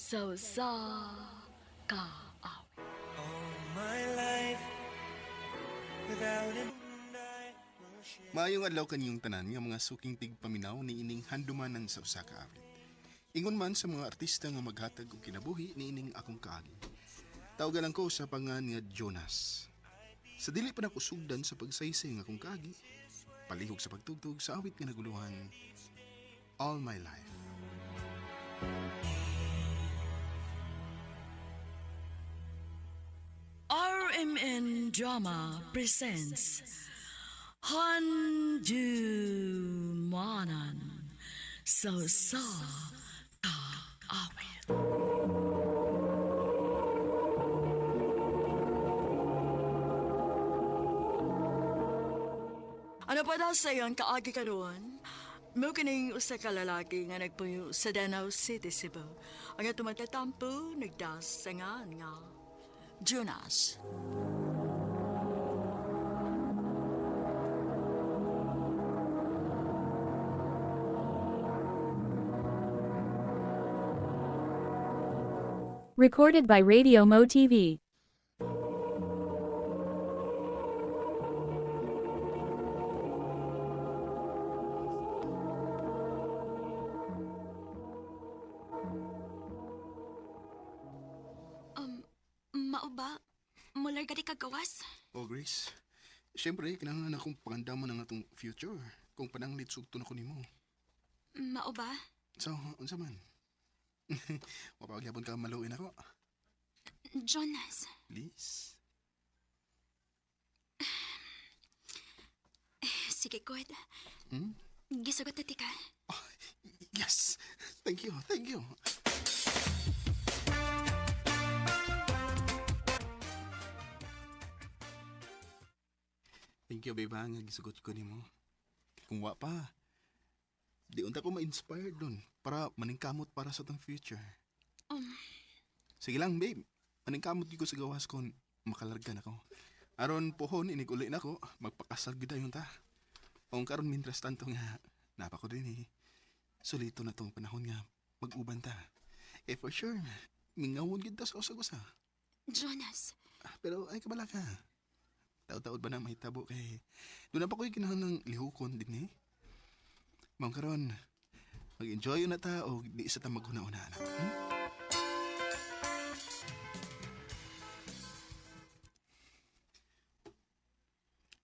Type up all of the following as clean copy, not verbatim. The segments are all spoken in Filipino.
So ka awit. All my life, without a I will share. Maayong adlaw kaniyong tanan nga mga suking tigpaminaw ni ining handumanan sa usa ka awit. Ingon man sa mga artista nga maghatag og kinabuhi ni ining akong kaagi. Tawagan lang ko sa pangan nga Jonas. Sa dili pa nakusugdan sa pagsaysay nga akong kaagi, palihog sa pagtugtog sa awit nga naguluhan All My Life. RMN Drama presents Handumanan So ka awit. Ano pa daw sa iyon kaagi karon? Mo kining usa ka lalaki nga nagpuyo sa Danau City, Cebu. Ang tumatatampo nagdasangan nga Jonas. Recorded by Radio Mo TV. Mao ba? Mular gadi kagawas? O Grace, siyempre, kinahanglan akong pangandaman ang atong future kung pananglit sugto na ko nimo. Mao ba? So, unsa man? Mapagyapon ka maluin ako. Jonas, Please. sige good. Hmm? Gisugot na tika. Oh, yes! Thank you, thank you. Thank you, babe, nga gisugot ko nimo. Kung wa pa, di unta ko ma-inspired dun para maningkamot para sa tong future. Sige lang, babe. Maningkamot ko sa gawas kung makalargan ako. Aron pohon, inig-uli na ko, magpakasal gud yun ta. Kung karon mintras tanto nga, napa ko din eh. Solito na tong panahon nga, mag-uban ta. Eh for sure, mingawon gid ta sa usa-usa. Jonas, Pero ay kabala ka. Taod-taod ba na mahitabo kay doon na pa ko'y kinahanglang lihukon din eh. Ma'am karon, mag-enjoy na ta o di isa ta maghuna-una na.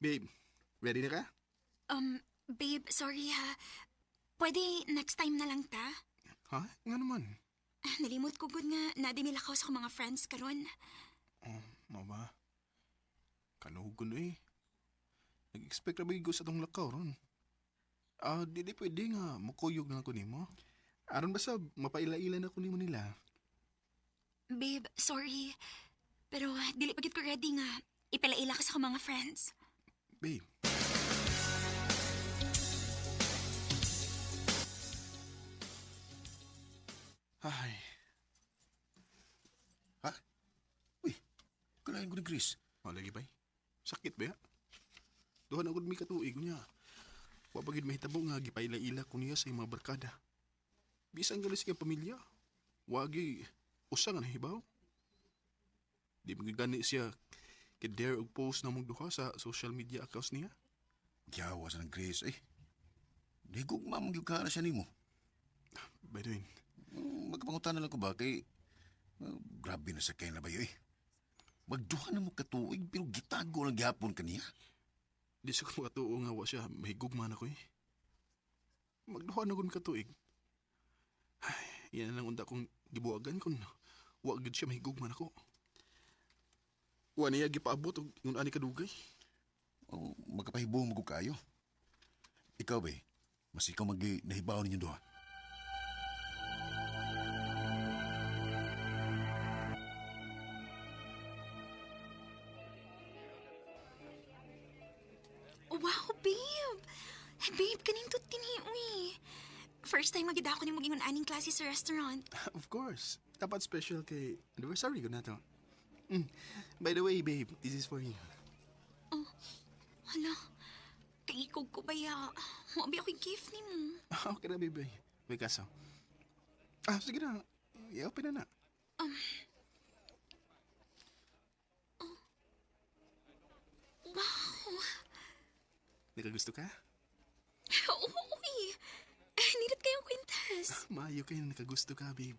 Babe, ready na ka? babe, sorry ha. Pwede next time na lang ta? Ha? Nga naman. Nalimot ko gud nga nadi nila ka sa akong mga friends karon. Oh, mama. Kanuhog ko na eh. Nag-expect na ba yung sa tong lakaw ron? Di pwede nga, makuyog na ako nimo. Aron basta mapaila-ila na ko nimo nila. Babe, sorry. Pero dili pa gid ko ready nga ipalaila ka sa akong mga friends. Babe. Ay, Ha? Uy, kalahin ko ni Chris. lagi ba? Sakit ba ya? Duhan ako may katuig niya. Wapagid mahitabo nga gipaila-ila ko niya sa imong mga barkada. Bisan galis kay pamilya. Wagi usa nga nahibaw. Di magigani siya kay-dare og post na mong duha sa social media accounts niya. Giyawa sa ng Chris. Digog mamang yung kara siya ni mo. By the way, Magkapangutan na lang ko ba kay... grabe na sa kaya na ba yun Magduha na mo katuig pero gitago lang gihapon kaniya. di sa ko katuo nga wa siya mahigugman ako eh. Magduha na kun katuig. Ay, yan lang unta kong gibuagan kun wa gid siya mahigugman ako. Wa niya gipaabot og ingon ani kadugay. Magkapahibo mo ko kayo. Ikaw ba mas ikaw nahibaw ninyo duha. Wow, babe! Babe, kaning tiniuy. First time magida ako ni mag-ingon aning klase sa restaurant. Of course. Dapat special kay anniversary ko na to. By the way, babe, this is for you. Hala, kaikog ko ba ya? Mabi ako'y gift ni mo. Okay na, babe. May kaso. Sige na. i-open na na. Wow. Nakagusto ka? Oo, uy. Nindot kayong kwintas. Maayo kayo na nakagusto ka, babe.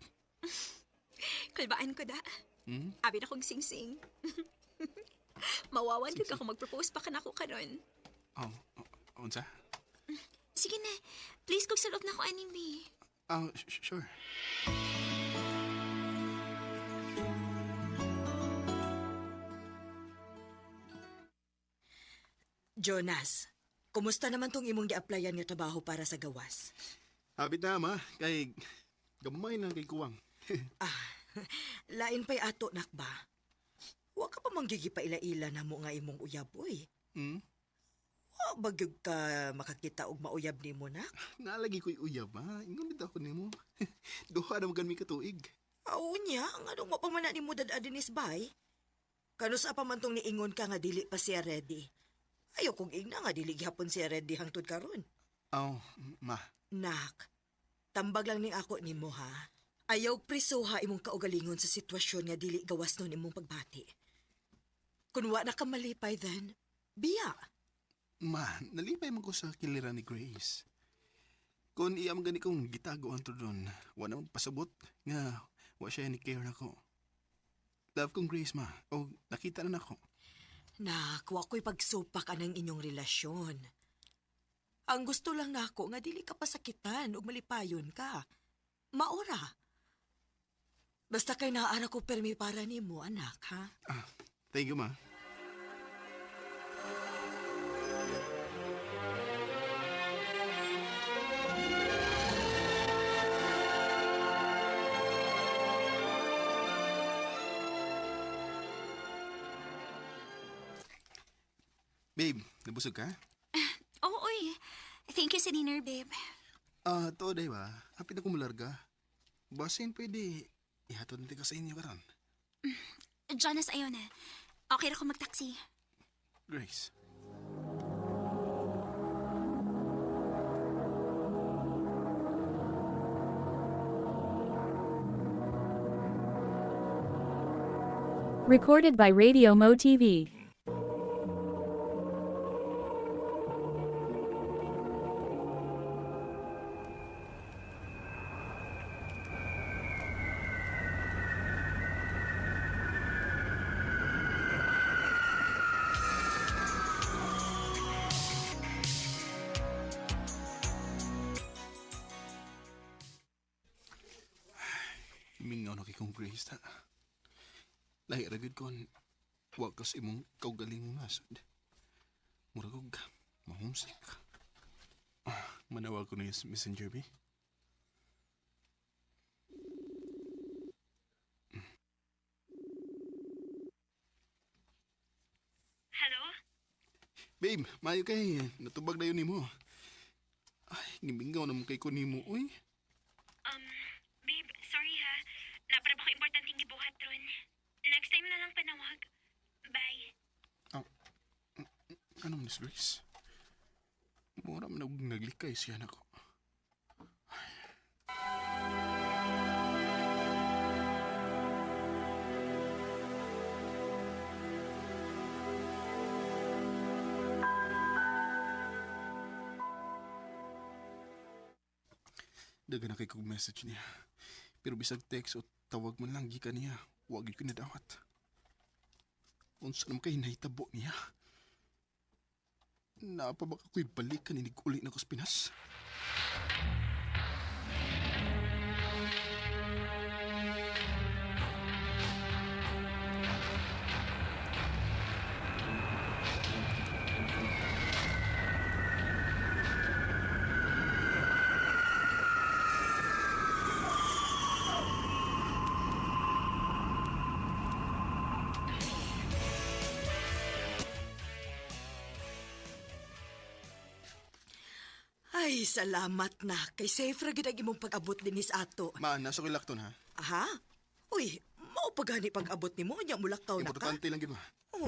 Kalbaan ko da. Hmm? Abi na kong sing-sing. Mawawan ka kung mag-propose pa ka na ako karon. Oh, unsa? Sige na. Please, kung salot na ako anime. Oh, sure. Jonas, kumusta naman tong imong gi-applyan nga trabaho para sa gawas? Habit na, ma. Kay gamay lang kay kuwang. Lain pa'y ato, nakba. Wa ka pa manggigipaila-ila na mo nga imong uyab, uy. Hmm? Wa bagyog ka makakita og mauyab ni mo, nak? Nalagi ko'y uyab, ha? Ingon bitaw ko nimo. Duha na magan mi katuig. Oo niya, ang anong mapamana ni mo dad Adenis bay? Kano sa pamantong niingon ka nga dili pa siya ready? Ayaw kong igna nga dili gihapon siya ready hangtod karon. Oh, ma. Nak, tambag lang ning ako nimo ha. Ayaw prisuha imong kaugalingon sa sitwasyon nga dili gawas nun imong pagbati. Kung wa na ka malipay then, biya. Ma, nalipay man ko sa kiliran ni Grace. Kung iyam gani kong gitago ang tudon, wa na pasabot nga wa siya ni care na ko. Love kong Grace, ma. O, nakita na nako. Nak, wa ko'y pagsupak anang inyong relasyon. Ang gusto lang nako nga dili ka pasakitan ug malipayon ka. Maora. Basta kay naara ko permi para nimo, anak, ha? Thank you, ma. Babe, nabusog ka? Oo, uy. Thank you sa dinner, babe. To day ba? Hapit na kumularga. Basin pwede. Ihatod natin ka sa inyo karon. Jonas, ayaw na. Okay ra ko mag-taxi. Grace. Recorded by Radio Mo TV. Mingaw na kay kong Grace ta. Lahi ragid kon wakas imong kaugaling mo nasod. Muragog, mahumsik. Manawag ko na yung messenger, be. Hello? Babe, mayo kay. Natubag na yun ni mo. Ay, gimingaw na mo kay ko ni mo, uy. Babe, sorry ha. Naparab ako importanteng gibuhat ron. Next time na lang panawag. Bye. Ano mo, Miss Grace? Mura man naglikay siya na ko. Daga na kay kong message niya. Pero bisag text o tawag man lang gikan niya, wag yun ko nadawat. Unsa naman kay nahitabo niya? Naapa ba ako'y balikan inig uli na ko sa Pinas? Ay, salamat na. Kay safe ra gid ang imong pag-abot dinis ato. Ma, nasa ko lakton ha? Aha? Uy, mao pa gani pag-abot nimo nya mulakaw na ka. Importante lang gid ma. Oo.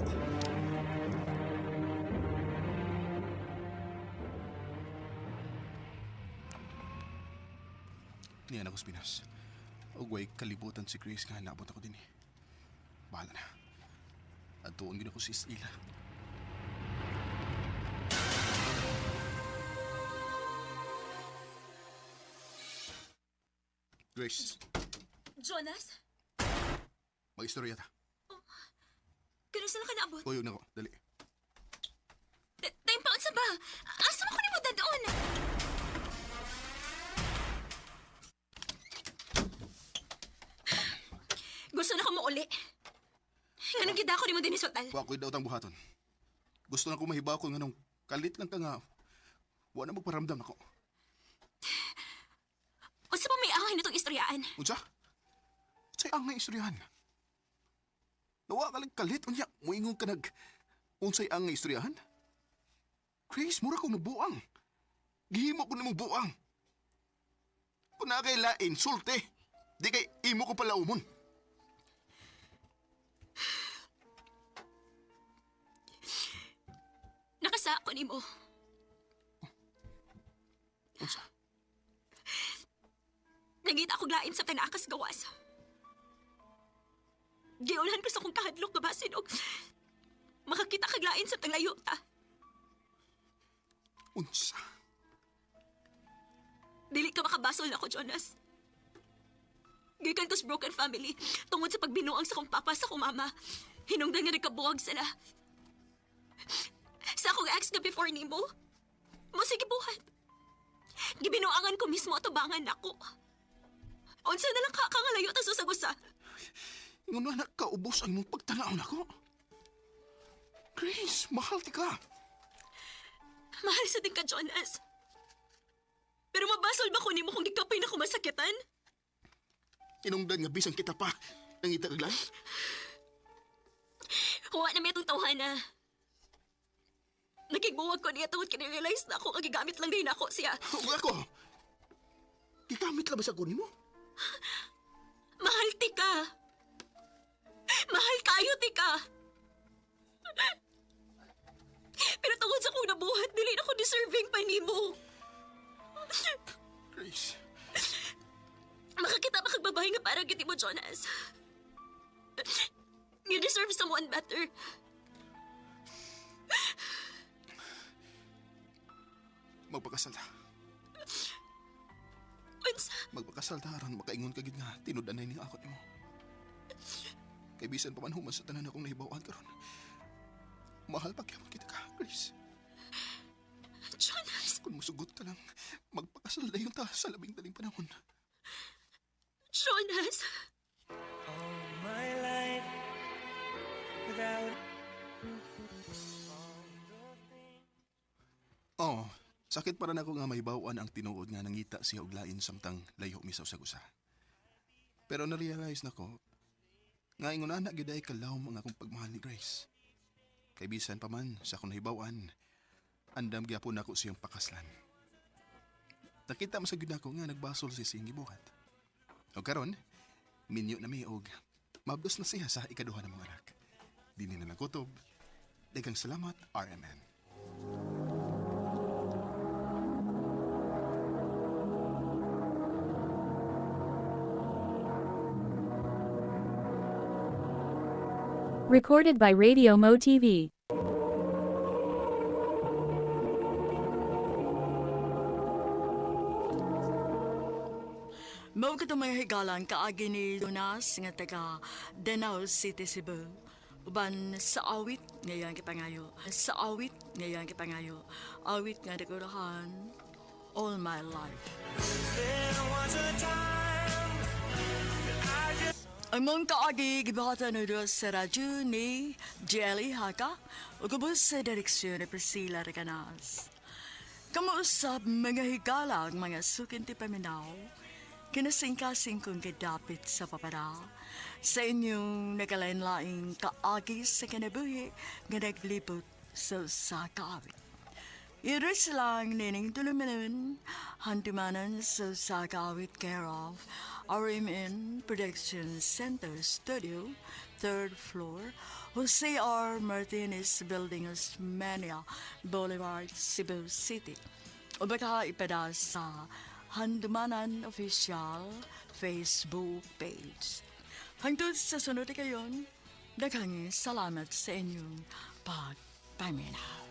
Niyan ako sa Pinas. O way kalibutan si Grace nga naabot ako din eh. Bahala na. At tuon gina ko si Ila. Grace, Jonas? mag-istorya ta. Ganun sila ka naabot? Uyog na ko, dali. Time pa, unsa ba? Asa mo ko ni mo dadoon? Gusto na ko mo uli. Nga nang gida ko ni mo din isultal. Wa ko'y daw tang buhaton. Gusto na ko mahibaw ko nga nung kalit lang ka nga. Wa na magparamdam ako. Unsa pa may angay nitong istoryaan? Unsa? Sa'y ang nga istoryahan. Nawa ka lang kalit. Unya, muingon ka unsay ang nga istoryahan? Grace, mura kong nabuang. Gihimo ko namang buang. Kung na kay lain, sulte. Di kay imo ko pala umon. Nakasa ko ni mo. Unsa? Nagita ko lain sa tanakas gawas. Giulan ko sa kong kahadlok na basin og makakita kag lain sa tanglayo ta. Unsa? Dili ka makabasol na ko, Jonas. Gikan ko sa broken family tungod sa pagbinuang sa kong papa sa kong mama. Hinungdan nga nagkabuwag sila. Sa akong ex nga before nimo, mo sige buhat. Gibinuangan ko mismo atubangan nako. Unsa na lang kakangalayo ta sa sagusa. Ingon na kaubos ang imong pagtanaw nako. Grace, mahal ti ka. Mahal sa din ka, Jonas. Pero mabasol ba ko nimo kung gikapoy na ko masakitan? Inungdan nga bisang kita pa. Nangita kag lain. Kuha na may itong tawhana. Nagigbuwag ko niya tungod kini-realize na ako kagigamit lang din ako siya. Huwag ako. Gigamit lang ba sa kunin mo? Mahal ti ka. Mahal kayo ti ka. Pero tungod sa kong nabuhat, dili na ko deserving pa nimo. Grace. Makakita pa kag babae nga parang giti mo, Jonas. You deserve someone better. Magpakasal ta. Unsa? Magpakasal ta aron makaingon ka gid nga tinud-anay ni ako nimo. Kay bisan pa man human sa tanan akong nahibaw-an karon. Mahal pa gyapon kita ka, Grace. Jonas. Kung musugot ka lang, magpakasal dayon ta sa labing daling panahon. Jonas. All my life without Oh, sakit para nako nga mahibaw-an ang tinuod nga nangita siya og lain samtang layo misaw sa gusa. Pero na-realize nako nga ingon ana gyud ay kalawom ang akong pagmahal ni Grace. Kay bisan pa man sa akong nahibaw-an, andam gyapon nako siyang pakaslan. Nakita mo sa gyud nako nga nagbasol si siyang gibuhat. O karon, minyo na may og mabdos na siya sa ikaduha ng mga anak. Dini na nakutob. Daghang salamat, RMN. Recorded by Radio Mo TV. Mao ka mga higalan kaagi ni Jonas nga taga Danau City, Cebu. Uban sa awit ngayon kipangayo. Sa awit ngayon kipangayo. Awit nga dagurahan all my life. there was a time Ang mong kaagi gibahata na doon sa radyo ni Jelly Haka o kubos sa direksyon ni Priscilla Reganas. Kamuusap mga higala ang mga sukinti paminaw, kinasing-kasing kong kadapit sa papara sa inyong nagalain-laing kaagi sa kinabuhi nga naglipot sa kaawit. Iris lang nining tulumanon, hantumanan sa kaawit care of RMN Production Center Studio, 3rd floor, Jose R. Martinez Building, Osmania Boulevard, Cebu City. O baka ipada sa Handumanan Official Facebook page. Hangtod sa sunod na kayon, daghang salamat sa inyong pagpaminaw.